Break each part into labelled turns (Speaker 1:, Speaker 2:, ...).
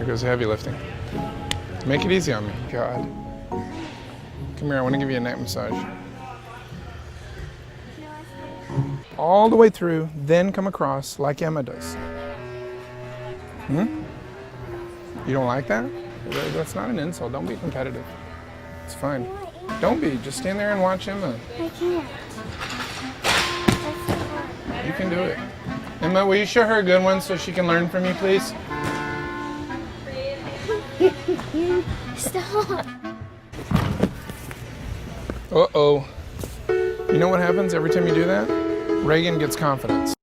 Speaker 1: goes heavy lifting. Make it easy on me. God. Come here, I want to give you a neck massage. All the way through, then come across like Emma does. You don't like that? That's not an insult. Don't be competitive. It's fine. Don't be. Just stand there and watch Emma.
Speaker 2: I can't.
Speaker 1: You can do it. Emma, will you show her a good one so she can learn from you, please?
Speaker 2: Stop.
Speaker 1: Uh-oh. You know what happens every time you do that? Reagan gets confidence.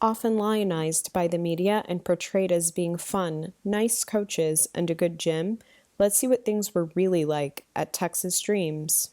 Speaker 3: Often lionized by the media and portrayed as being fun, nice coaches, and a good gym, let's see what things were really like at Texas Dreams.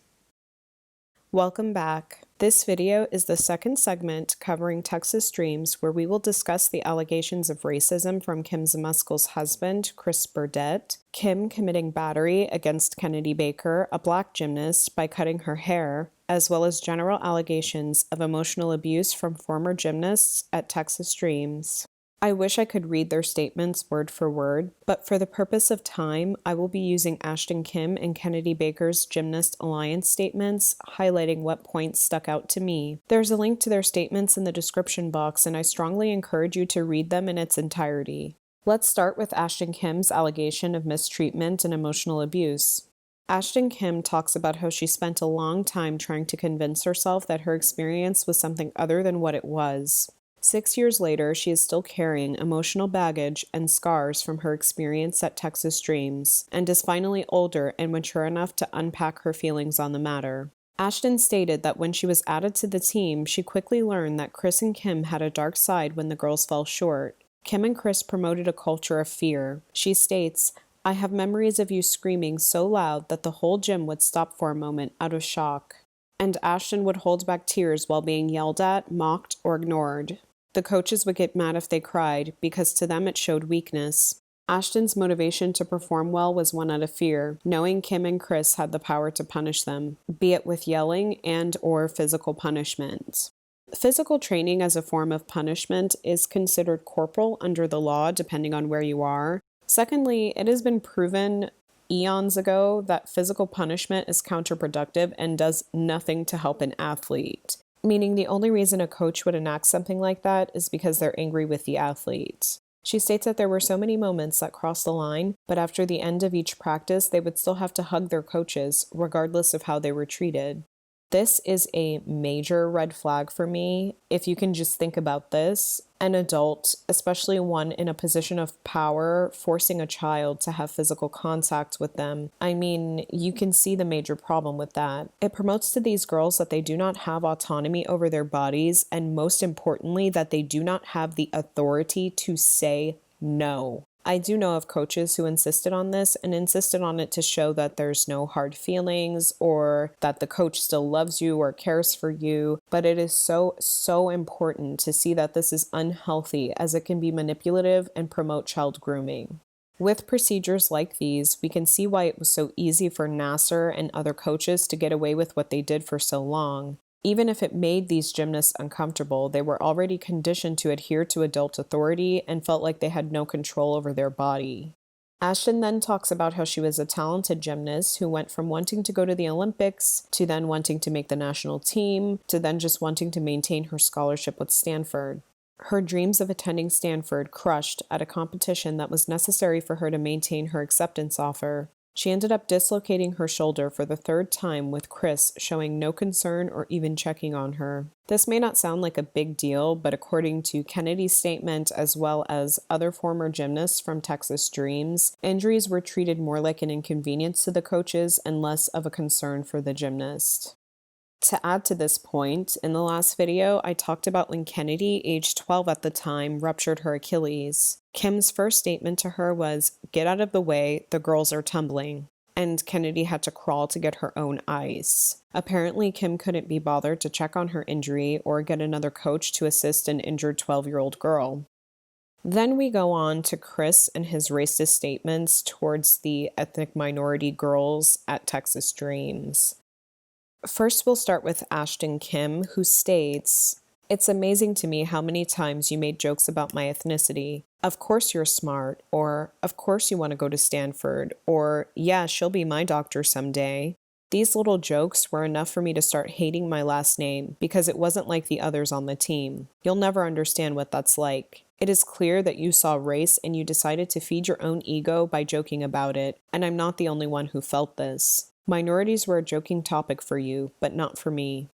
Speaker 3: Welcome back. This video is the second segment covering Texas Dreams, where we will discuss the allegations of racism from Kim Zmeskal's husband, Chris Burdette, Kim committing battery against Kennedy Baker, a black gymnast, by cutting her hair, as well as general allegations of emotional abuse from former gymnasts at Texas Dreams. I wish I could read their statements word for word, but for the purpose of time, I will be using Ashton Kim and Kennedy Baker's Gymnast Alliance statements, highlighting what points stuck out to me. There's a link to their statements in the description box, and I strongly encourage you to read them in its entirety. Let's start with Ashton Kim's allegation of mistreatment and emotional abuse. Ashton Kim talks about how she spent a long time trying to convince herself that her experience was something other than what it was. 6 years later, she is still carrying emotional baggage and scars from her experience at Texas Dreams, and is finally older and mature enough to unpack her feelings on the matter. Ashton stated that when she was added to the team, she quickly learned that Chris and Kim had a dark side when the girls fell short. Kim and Chris promoted a culture of fear. She states, "I have memories of you screaming so loud that the whole gym would stop for a moment out of shock." And Ashton would hold back tears while being yelled at, mocked, or ignored. The coaches would get mad if they cried, because to them it showed weakness. Ashton's motivation to perform well was one out of fear, knowing Kim and Chris had the power to punish them, be it with yelling and/or physical punishment. Physical training as a form of punishment is considered corporal under the law, depending on where you are. Secondly, it has been proven eons ago that physical punishment is counterproductive and does nothing to help an athlete. Meaning the only reason a coach would enact something like that is because they're angry with the athlete. She states that there were so many moments that crossed the line, but after the end of each practice, they would still have to hug their coaches, regardless of how they were treated. This is a major red flag for me. If you can just think about this, an adult, especially one in a position of power, forcing a child to have physical contact with them. I mean, you can see the major problem with that. It promotes to these girls that they do not have autonomy over their bodies, and most importantly, that they do not have the authority to say no. I do know of coaches who insisted on this and insisted on it to show that there's no hard feelings or that the coach still loves you or cares for you, but it is so important to see that this is unhealthy, as it can be manipulative and promote child grooming. With procedures like these, we can see why it was so easy for Nasser and other coaches to get away with what they did for so long. Even if it made these gymnasts uncomfortable, they were already conditioned to adhere to adult authority and felt like they had no control over their body. Ashton then talks about how she was a talented gymnast who went from wanting to go to the Olympics to then wanting to make the national team to then just wanting to maintain her scholarship with Stanford. Her dreams of attending Stanford crushed at a competition that was necessary for her to maintain her acceptance offer. She ended up dislocating her shoulder for the third time, with Chris showing no concern or even checking on her. This may not sound like a big deal, but according to Kennedy's statement as well as other former gymnasts from Texas Dreams, injuries were treated more like an inconvenience to the coaches and less of a concern for the gymnast. To add to this point, in the last video, I talked about when Kennedy, aged 12 at the time, ruptured her Achilles. Kim's first statement to her was, "Get out of the way, the girls are tumbling." And Kennedy had to crawl to get her own ice. Apparently, Kim couldn't be bothered to check on her injury or get another coach to assist an injured 12-year-old girl. Then we go on to Chris and his racist statements towards the ethnic minority girls at Texas Dreams. First, we'll start with Ashton Kim, who states, It's amazing to me how many times you made jokes about my ethnicity. Of course you're smart, or of course you want to go to Stanford, or yeah, she'll be my doctor someday. These little jokes were enough for me to start hating my last name because it wasn't like the others on the team. You'll never understand what that's like. It is clear that you saw race and you decided to feed your own ego by joking about it, and I'm not the only one who felt this. Minorities were a joking topic for you, but not for me.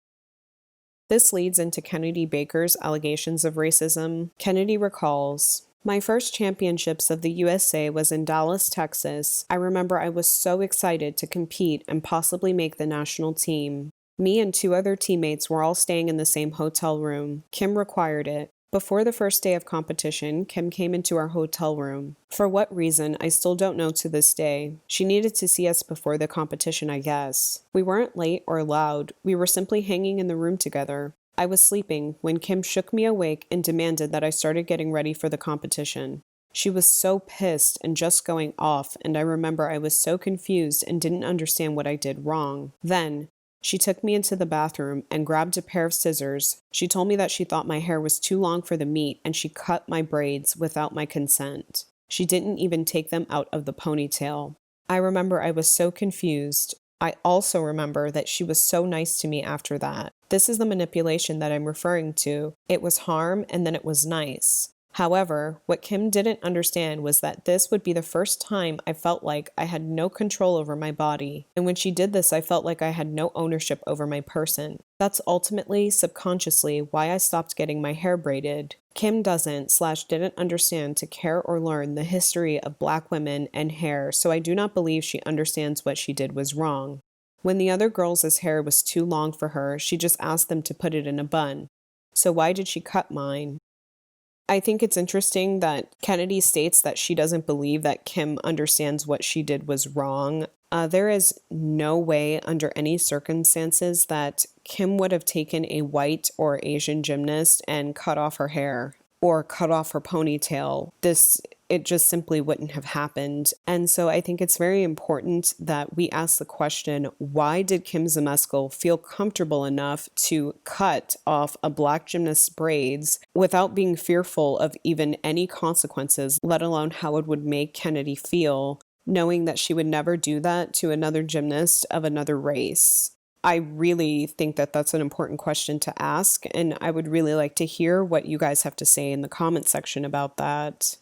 Speaker 3: This leads into Kennedy Baker's allegations of racism. Kennedy recalls, "My first championships of the USA was in Dallas, Texas. I remember I was so excited to compete and possibly make the national team. Me and 2 other teammates were all staying in the same hotel room. Kim required it. Before the first day of competition, Kim came into our hotel room. For what reason, I still don't know to this day. She needed to see us before the competition, I guess. We weren't late or loud. We were simply hanging in the room together. I was sleeping when Kim shook me awake and demanded that I started getting ready for the competition. She was so pissed and just going off, and I remember I was so confused and didn't understand what I did wrong. Then, she took me into the bathroom and grabbed a pair of scissors. She told me that she thought my hair was too long for the meet and she cut my braids without my consent. She didn't even take them out of the ponytail. I remember I was so confused. I also remember that she was so nice to me after that. This is the manipulation that I'm referring to. It was harm and then it was nice. However, what Kim didn't understand was that this would be the first time I felt like I had no control over my body. And when she did this, I felt like I had no ownership over my person. That's ultimately, subconsciously, why I stopped getting my hair braided. Kim didn't understand to care or learn the history of Black women and hair, so I do not believe she understands what she did was wrong. When the other girls' hair was too long for her, she just asked them to put it in a bun. So why did she cut mine? I think it's interesting that Kennedy states that she doesn't believe that Kim understands what she did was wrong. There is no way under any circumstances that Kim would have taken a white or Asian gymnast and cut off her hair or cut off her ponytail. It just simply wouldn't have happened. And so I think it's very important that we ask the question, why did Kim Zmeskal feel comfortable enough to cut off a Black gymnast's braids without being fearful of even any consequences, let alone how it would make Kennedy feel, knowing that she would never do that to another gymnast of another race? I really think that that's an important question to ask, and I would really like to hear what you guys have to say in the comment section about that.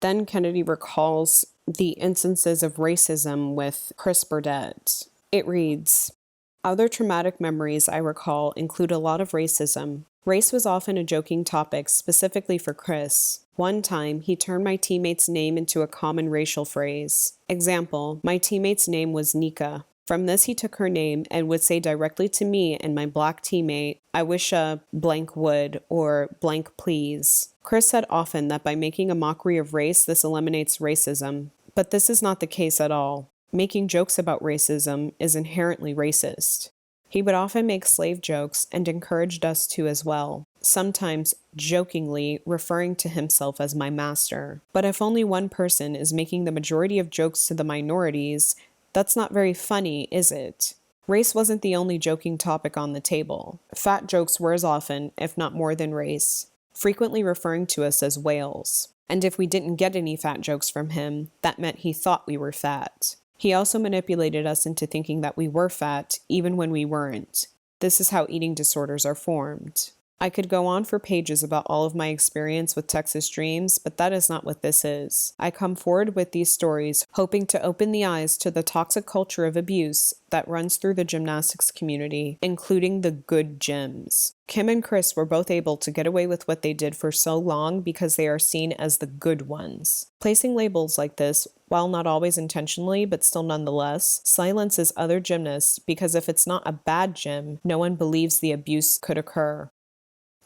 Speaker 3: Then Kennedy recalls the instances of racism with Chris Burdette. It reads, "Other traumatic memories I recall include a lot of racism. Race was often a joking topic, specifically for Chris. One time, he turned my teammate's name into a common racial phrase. Example, my teammate's name was Nika. From this, he took her name and would say directly to me and my Black teammate, 'I wish a blank would,' or 'blank please.' Chris said often that by making a mockery of race, this eliminates racism. But this is not the case at all. Making jokes about racism is inherently racist. He would often make slave jokes and encouraged us to as well, sometimes jokingly referring to himself as my master. But if only one person is making the majority of jokes to the minorities, that's not very funny, is it? Race wasn't the only joking topic on the table. Fat jokes were as often, if not more than race, frequently referring to us as whales. And if we didn't get any fat jokes from him, that meant he thought we were fat. He also manipulated us into thinking that we were fat, even when we weren't. This is how eating disorders are formed. I could go on for pages about all of my experience with Texas Dreams, but that is not what this is. I come forward with these stories, hoping to open the eyes to the toxic culture of abuse that runs through the gymnastics community, including the good gyms. Kim and Chris were both able to get away with what they did for so long because they are seen as the good ones. Placing labels like this, while not always intentionally, but still nonetheless, silences other gymnasts because if it's not a bad gym, no one believes the abuse could occur.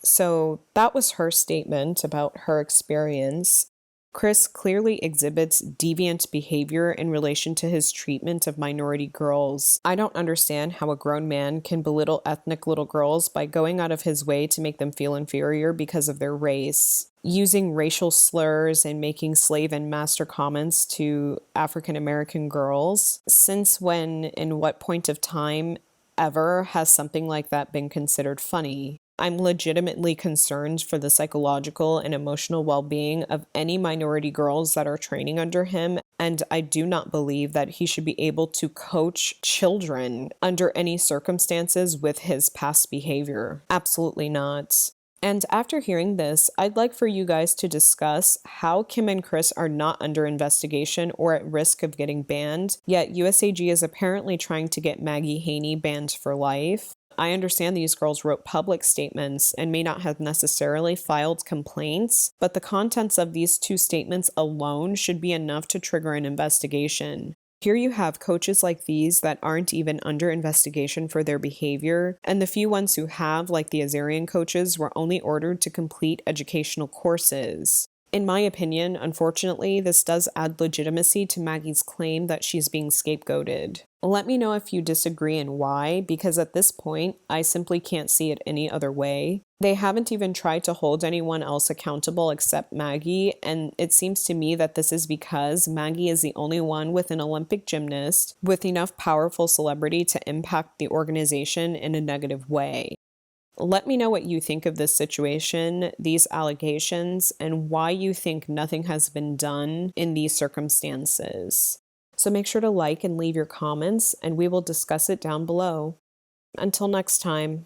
Speaker 3: So that was her statement about her experience. Chris clearly exhibits deviant behavior in relation to his treatment of minority girls. I don't understand how a grown man can belittle ethnic little girls by going out of his way to make them feel inferior because of their race, using racial slurs and making slave and master comments to African American girls. Since when, in what point of time ever, has something like that been considered funny? I'm legitimately concerned for the psychological and emotional well-being of any minority girls that are training under him, and I do not believe that he should be able to coach children under any circumstances with his past behavior. Absolutely not. And after hearing this, I'd like for you guys to discuss how Kim and Chris are not under investigation or at risk of getting banned, yet USAG is apparently trying to get Maggie Haney banned for life. I understand these girls wrote public statements and may not have necessarily filed complaints, but the contents of these two statements alone should be enough to trigger an investigation. Here you have coaches like these that aren't even under investigation for their behavior, and the few ones who have, like the Azarian coaches, were only ordered to complete educational courses. In my opinion, unfortunately, this does add legitimacy to Maggie's claim that she's being scapegoated. Let me know if you disagree and why, because at this point, I simply can't see it any other way. They haven't even tried to hold anyone else accountable except Maggie, and it seems to me that this is because Maggie is the only one with an Olympic gymnast with enough powerful celebrity to impact the organization in a negative way. Let me know what you think of this situation, these allegations, and why you think nothing has been done in these circumstances. So make sure to like and leave your comments, and we will discuss it down below. Until next time.